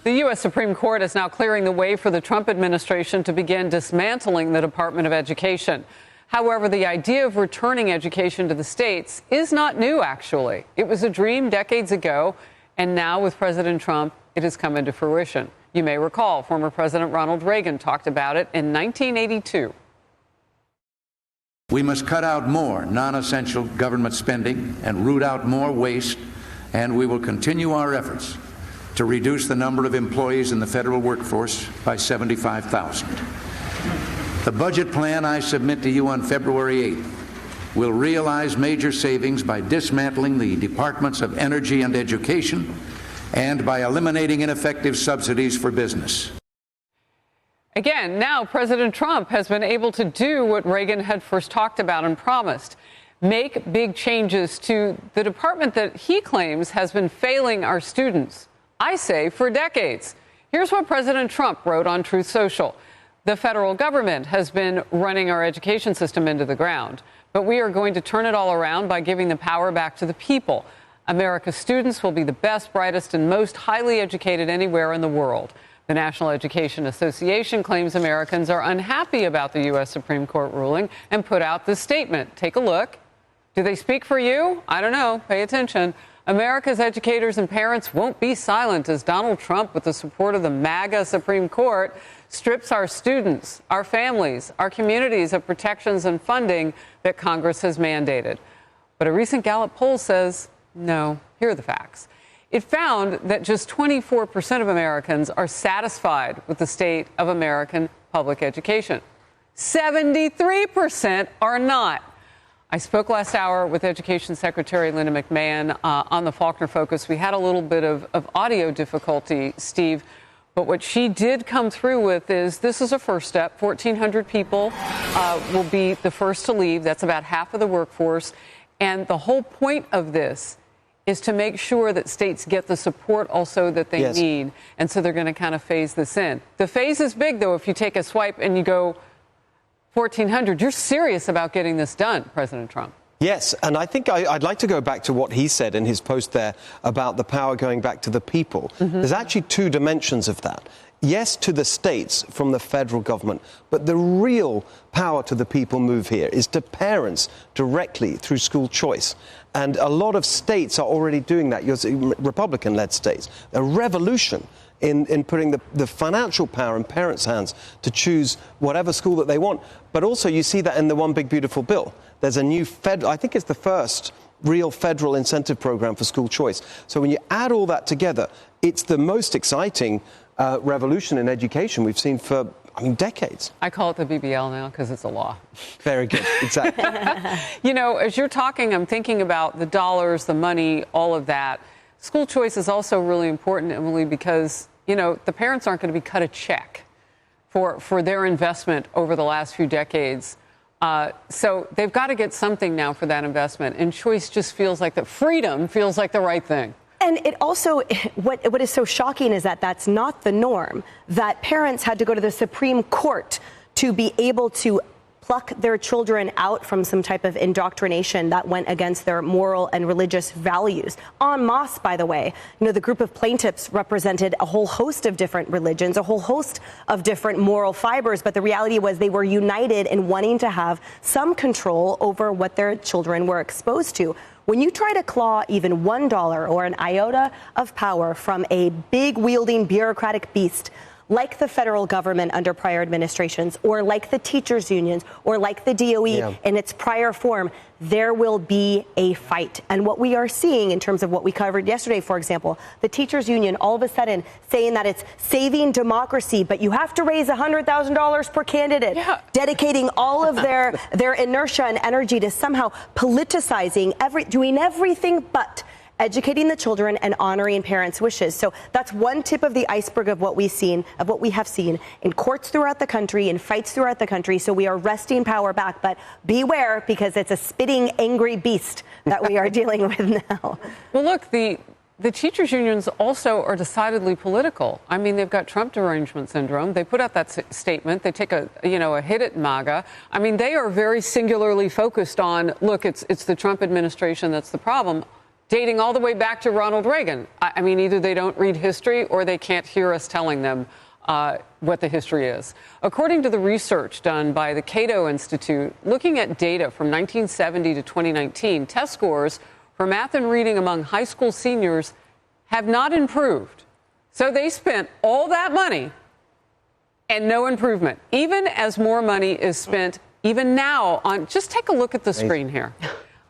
The U.S. Supreme Court is now clearing the way for the Trump administration to begin dismantling the Department of Education. However, the idea of returning education to the states is not new, actually. It was a dream decades ago, and now with President Trump, it has come into fruition. You may recall former President Ronald Reagan talked about it in 1982. We must cut out more non-essential government spending and root out more waste, and we will continue our efforts to reduce the number of employees in the federal workforce by 75,000. The budget plan I submit to you on February 8th will realize major savings by dismantling the Departments of Energy and Education and by eliminating ineffective subsidies for business. Again, now President Trump has been able to do what Reagan had first talked about and promised: make big changes to the department that he claims has been failing our students, I say, for decades. Here's what President Trump wrote on Truth Social. The federal government has been running our education system into the ground, but we are going to turn it all around by giving the power back to the people. America's students will be the best, brightest, and most highly educated anywhere in the world. The National Education Association claims Americans are unhappy about the U.S. Supreme Court ruling and put out this statement. Take a look. Do they speak for you? I don't know. Pay attention. America's educators and parents won't be silent as Donald Trump, with the support of the MAGA Supreme Court, strips our students, our families, our communities of protections and funding that Congress has mandated. But a recent Gallup poll says, no. Here are the facts. It found that just 24% of Americans are satisfied with the state of American public education. 73% are not. I spoke last hour with Education Secretary Linda McMahon on the Faulkner Focus. We had a little bit of audio difficulty, Steve, but what she did come through with is this is a first step. 1,400 people will be the first to leave. That's about half of the workforce. And the whole point of this is to make sure that states get the support also that they need. And so they're going to kind of phase this in. The phase is big, though. If you take a swipe and you go 1,400, you're serious about getting this done, President Trump. Yes, and I think I'd like to go back to what he said in his post there about the power going back to the people. There's actually two dimensions of that. Yes, to the states from the federal government, but the real power to the people move here is to parents directly through school choice. And a lot of states are already doing that. You're Republican-led states. A revolution in putting the financial power in parents' hands to choose whatever school that they want. But also you see that in the One Big Beautiful Bill. There's a new I think it's the first real federal incentive program for school choice. So when you add all that together, it's the most exciting revolution in education we've seen for, decades. I call it the BBL now because it's a law. Very good. Exactly. You know, as you're talking, I'm thinking about the dollars, the money, all of that. School choice is also really important, Emily, because, the parents aren't going to be cut a check for their investment over the last few decades. So they've got to get something now for that investment. And choice just feels like freedom feels like the right thing. And it also, what is so shocking is that that's not the norm, that parents had to go to the Supreme Court to be able to pluck their children out from some type of indoctrination that went against their moral and religious values. En masse, by the way, the group of plaintiffs represented a whole host of different religions, a whole host of different moral fibers, but the reality was they were united in wanting to have some control over what their children were exposed to. When you try to claw even $1 or an iota of power from a big wielding bureaucratic beast like the federal government under prior administrations, or like the teachers unions, or like the DOE in its prior form, there will be a fight. And what we are seeing in terms of what we covered yesterday, for example, the teachers union all of a sudden saying that it's saving democracy, but you have to raise $100,000 per candidate, dedicating all of their inertia and energy to somehow politicizing, doing everything but educating the children and honoring parents' wishes. So that's one tip of the iceberg of what we have seen in courts throughout the country, in fights throughout the country. So we are wresting power back, but beware, because it's a spitting, angry beast that we are dealing with now. Well, look, the teachers unions also are decidedly political. They've got Trump derangement syndrome. They put out that statement. They take a hit at MAGA. They are very singularly focused on, look, it's the Trump administration that's the problem. dating all the way back to Ronald Reagan. I mean, either they don't read history or they can't hear us telling them what the history is. According to the research done by the Cato Institute, looking at data from 1970 to 2019, test scores for math and reading among high school seniors have not improved. So they spent all that money and no improvement, even as more money is spent even now on, just take a look at the screen here.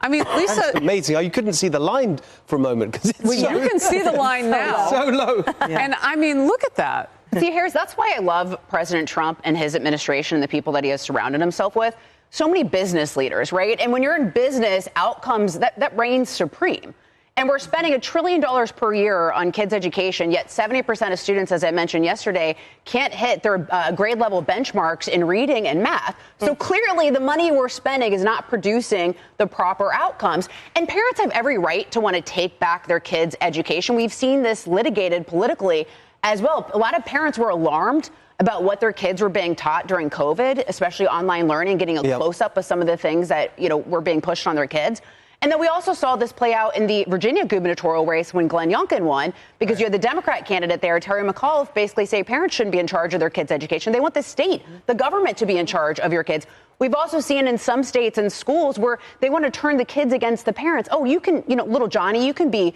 I mean, Lisa. That's amazing. You couldn't see the line for a moment. Cause it's you can see the line now. So low. Yeah. And I mean, look at that. See, that's why I love President Trump and his administration and the people that he has surrounded himself with. So many business leaders, right? And when you're in business, outcomes, that reigns supreme. And we're spending $1 trillion per year on kids' education, yet 70% of students, as I mentioned yesterday, can't hit their grade level benchmarks in reading and math. So clearly the money we're spending is not producing the proper outcomes. And parents have every right to want to take back their kids' education. We've seen this litigated politically as well. A lot of parents were alarmed about what their kids were being taught during COVID, especially online learning, getting a close-up of some of the things that, were being pushed on their kids. And then we also saw this play out in the Virginia gubernatorial race when Glenn Youngkin won, because you had the Democrat candidate there, Terry McAuliffe, basically say parents shouldn't be in charge of their kids' education. They want the state, the government, to be in charge of your kids. We've also seen in some states and schools where they want to turn the kids against the parents. Oh, you can, little Johnny, you can be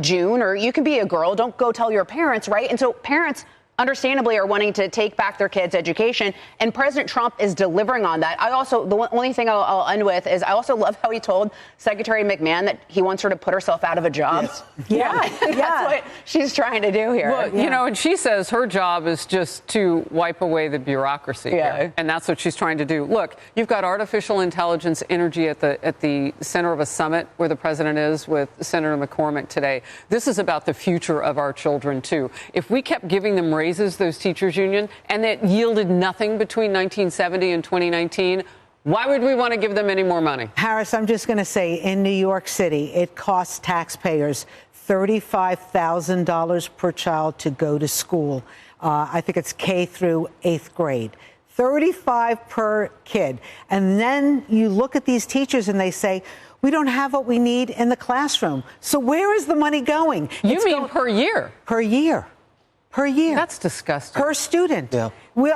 June, or you can be a girl. Don't go tell your parents, right? And so parents understandably are wanting to take back their kids' education, and President Trump is delivering on that. The only thing I'll end with is I also love how he told Secretary McMahon that he wants her to put herself out of a job. Yes. That's what she's trying to do here. Well, and she says her job is just to wipe away the bureaucracy here, and that's what she's trying to do. Look, you've got artificial intelligence energy at the center of a summit where the president is with Senator McCormick today. This is about the future of our children, too. If we kept giving them raises, those teachers union, and it yielded nothing between 1970 and 2019, why would we want to give them any more money? Harris, I'm just going to say, in New York City, it costs taxpayers $35,000 per child to go to school. I think it's K through 8th grade. 35 per kid. And then you look at these teachers and they say, we don't have what we need in the classroom. So where is the money going? You mean per year? Per year. Per year. That's disgusting. Per student. Yeah.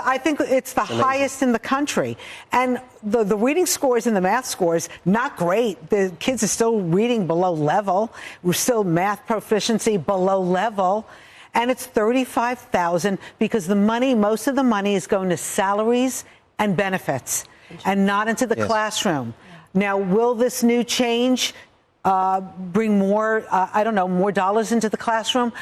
I think it's the highest in the country. And the reading scores and the math scores, not great. The kids are still reading below level. We're still math proficiency below level. And it's $35,000 because most of the money is going to salaries and benefits and not into the classroom. Now, will this new change bring more, more dollars into the classroom?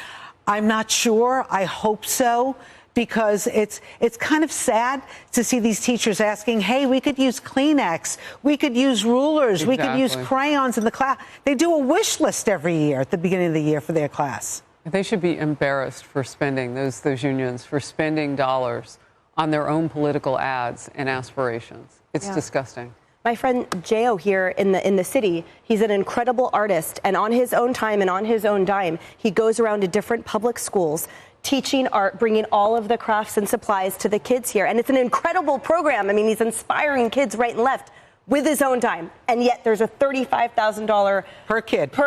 I'm not sure. I hope so, because it's kind of sad to see these teachers asking, hey, we could use Kleenex, we could use rulers, we could use crayons in the class. They do a wish list every year at the beginning of the year for their class. They should be embarrassed for spending, those unions, for spending dollars on their own political ads and aspirations. It's disgusting. My friend J.O. here in the city, he's an incredible artist, and on his own time and on his own dime, he goes around to different public schools teaching art, bringing all of the crafts and supplies to the kids here. And it's an incredible program. I mean, he's inspiring kids right and left with his own dime. And yet there's a $35,000 per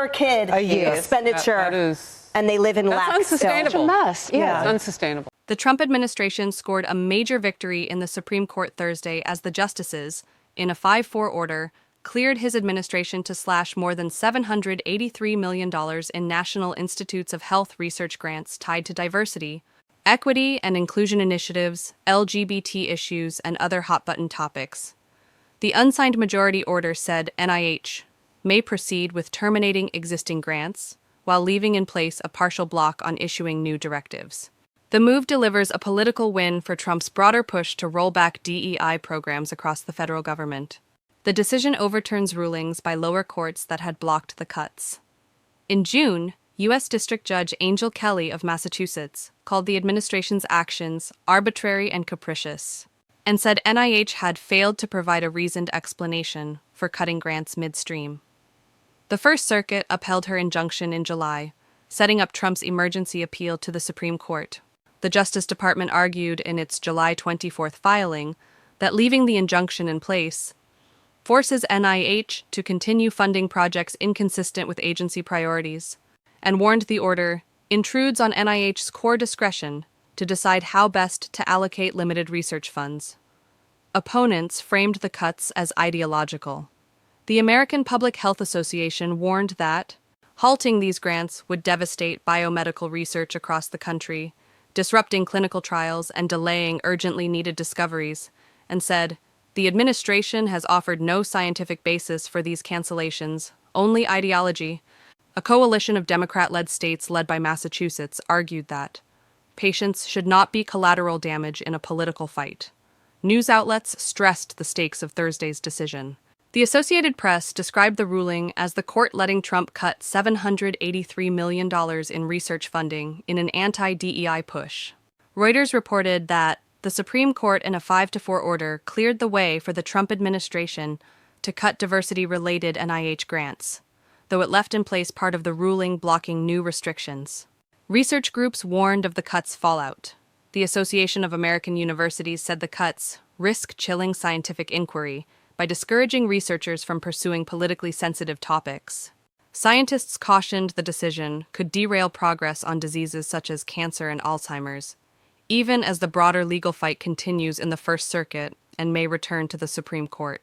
kid a year expenditure. That is, and they live in lack. That's unsustainable. Still. Such a mess. Yeah. It's unsustainable. The Trump administration scored a major victory in the Supreme Court Thursday as the justices, in a 5-4 order, cleared his administration to slash more than $783 million in National Institutes of Health research grants tied to diversity, equity and inclusion initiatives, LGBT issues, and other hot-button topics. The unsigned majority order said NIH may proceed with terminating existing grants, while leaving in place a partial block on issuing new directives. The move delivers a political win for Trump's broader push to roll back DEI programs across the federal government. The decision overturns rulings by lower courts that had blocked the cuts. In June, U.S. District Judge Angel Kelly of Massachusetts called the administration's actions arbitrary and capricious, and said NIH had failed to provide a reasoned explanation for cutting grants midstream. The First Circuit upheld her injunction in July, setting up Trump's emergency appeal to the Supreme Court. The Justice Department argued in its July 24th filing that leaving the injunction in place forces NIH to continue funding projects inconsistent with agency priorities, and warned the order intrudes on NIH's core discretion to decide how best to allocate limited research funds. Opponents framed the cuts as ideological. The American Public Health Association warned that halting these grants would devastate biomedical research across the country, disrupting clinical trials and delaying urgently needed discoveries, and said, "The administration has offered no scientific basis for these cancellations, only ideology." A coalition of Democrat-led states led by Massachusetts argued that patients should not be collateral damage in a political fight. News outlets stressed the stakes of Thursday's decision. The Associated Press described the ruling as the court letting Trump cut $783 million in research funding in an anti-DEI push. Reuters reported that the Supreme Court in a 5-4 order cleared the way for the Trump administration to cut diversity-related NIH grants, though it left in place part of the ruling blocking new restrictions. Research groups warned of the cuts' fallout. The Association of American Universities said the cuts risk chilling scientific inquiry by discouraging researchers from pursuing politically sensitive topics. Scientists cautioned the decision could derail progress on diseases such as cancer and Alzheimer's, even as the broader legal fight continues in the First Circuit and may return to the Supreme Court.